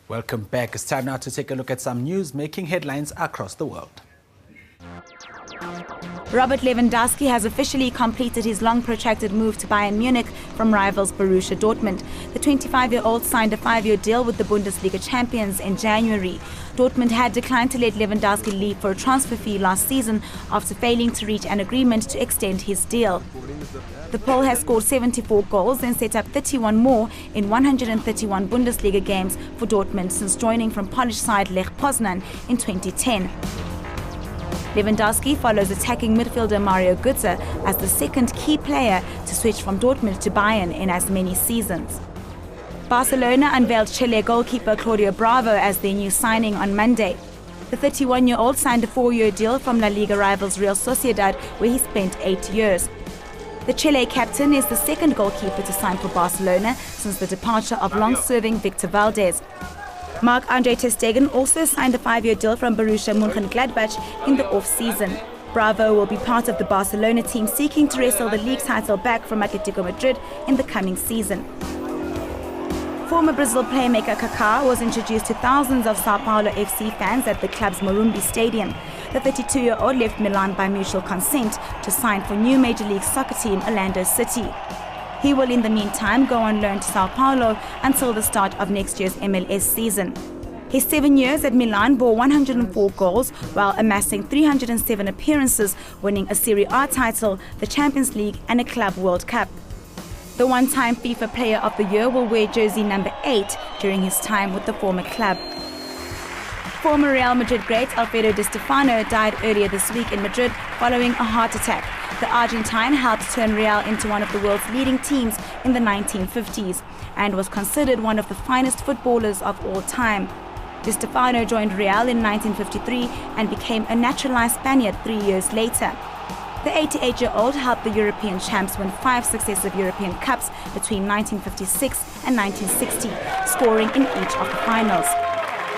Welcome back. It's time now to take a look at some news making headlines across the world. Robert Lewandowski has officially completed his long-protracted move to Bayern Munich from rivals Borussia Dortmund. The 25-year-old signed a 5-year deal with the Bundesliga champions in January. Dortmund had declined to let Lewandowski leave for a transfer fee last season after failing to reach an agreement to extend his deal. The Pole has scored 74 goals and set up 31 more in 131 Bundesliga games for Dortmund since joining from Polish side Lech Poznan in 2010. Lewandowski follows attacking midfielder Mario Götze as the second key player to switch from Dortmund to Bayern in as many seasons. Barcelona unveiled Chile goalkeeper Claudio Bravo as their new signing on Monday. The 31-year-old signed a 4-year deal from La Liga rivals Real Sociedad, where he spent 8 years. The Chile captain is the second goalkeeper to sign for Barcelona since the departure of long-serving Victor Valdez. Marc-Andre ter Stegen also signed a 5-year deal from Borussia Mönchengladbach in the off-season. Bravo will be part of the Barcelona team seeking to wrestle the league title back from Atletico Madrid in the coming season. Former Brazil playmaker Kaka was introduced to thousands of Sao Paulo FC fans at the club's Morumbi Stadium. The 32-year-old left Milan by mutual consent to sign for new Major League Soccer team Orlando City. He will in the meantime go on loan to Sao Paulo until the start of next year's MLS season. His 7 years at Milan bore 104 goals while amassing 307 appearances, winning a Serie A title, the Champions League and a Club World Cup. The one-time FIFA Player of the Year will wear jersey number 8 during his time with the former club. Former Real Madrid great Alfredo Di Stefano died earlier this week in Madrid following a heart attack. The Argentine helped turn Real into one of the world's leading teams in the 1950s and was considered one of the finest footballers of all time. Di Stefano joined Real in 1953 and became a naturalized Spaniard 3 years later. The 88-year-old helped the European champs win 5 successive European Cups between 1956 and 1960, scoring in each of the finals.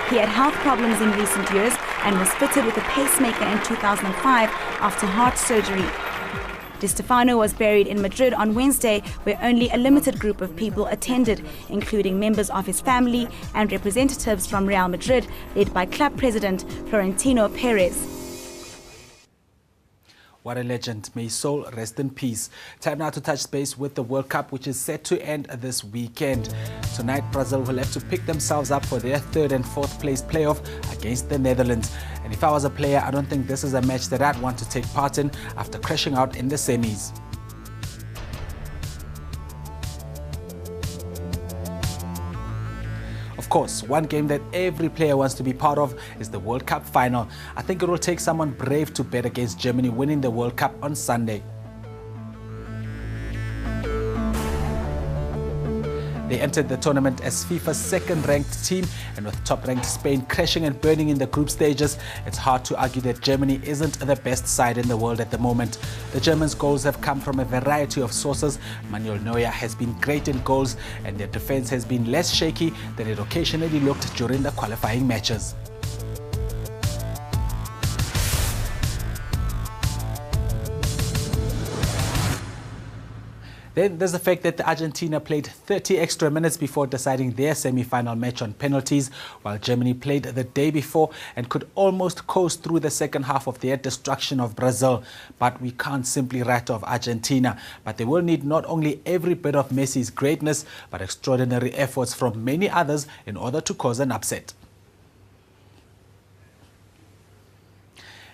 He had health problems in recent years and was fitted with a pacemaker in 2005 after heart surgery. Di Stefano was buried in Madrid on Wednesday, where only a limited group of people attended, including members of his family and representatives from Real Madrid, led by club president Florentino Perez. What a legend. May his soul rest in peace. Time now to touch base with the World Cup, which is set to end this weekend. Tonight, Brazil will have to pick themselves up for their 3rd and 4th place playoff against the Netherlands. And if I was a player, I don't think this is a match that I'd want to take part in after crashing out in the semis. Of course, one game that every player wants to be part of is the World Cup final. I think it will take someone brave to bet against Germany winning the World Cup on Sunday. They entered the tournament as FIFA's 2nd-ranked team, and with top-ranked Spain crashing and burning in the group stages, it's hard to argue that Germany isn't the best side in the world at the moment. The Germans' goals have come from a variety of sources. Manuel Neuer has been great in goals, and their defense has been less shaky than it occasionally looked during the qualifying matches. Then there's the fact that Argentina played 30 extra minutes before deciding their semi-final match on penalties, while Germany played the day before and could almost coast through the second half of their destruction of Brazil. But we can't simply write off Argentina, but they will need not only every bit of Messi's greatness, but extraordinary efforts from many others in order to cause an upset.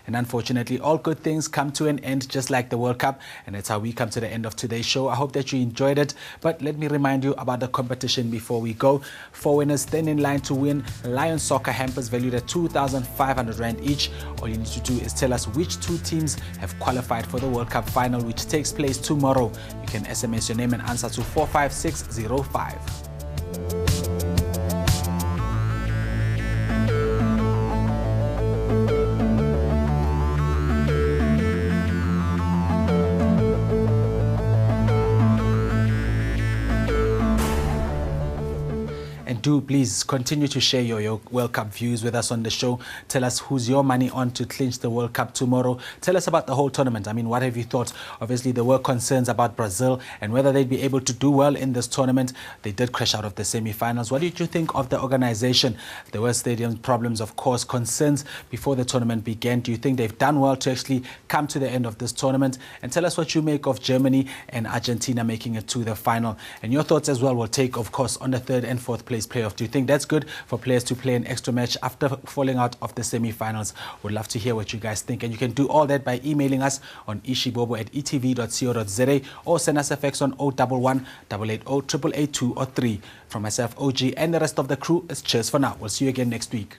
And unfortunately, all good things come to an end, just like the World Cup. And that's how we come to the end of today's show. I hope that you enjoyed it. But let me remind you about the competition before we go. 4 winners stand in line to win Lion Soccer hampers valued at 2,500 Rand each. All you need to do is tell us which 2 teams have qualified for the World Cup final, which takes place tomorrow. You can SMS your name and answer to 45605. do, please continue to share your World Cup views with us on the show. Tell us who's your money on to clinch the World Cup tomorrow. Tell us about the whole tournament. I mean, what have you thought? Obviously, there were concerns about Brazil and whether they'd be able to do well in this tournament. They did crash out of the semi-finals. What did you think of the organization? There were stadium problems, of course, concerns before the tournament began. Do you think they've done well to actually come to the end of this tournament? And tell us what you make of Germany and Argentina making it to the final. And your thoughts as well will take, of course, on the third and fourth place playoff. Do you think that's good for players to play an extra match after falling out of the semi-finals? Would love to hear what you guys think. And you can do all that by emailing us on eShibobo@etv.co.za or send us a fax on 011 880 882 or 3. From myself, OG, and the rest of the crew, it's cheers for now. We'll see you again next week.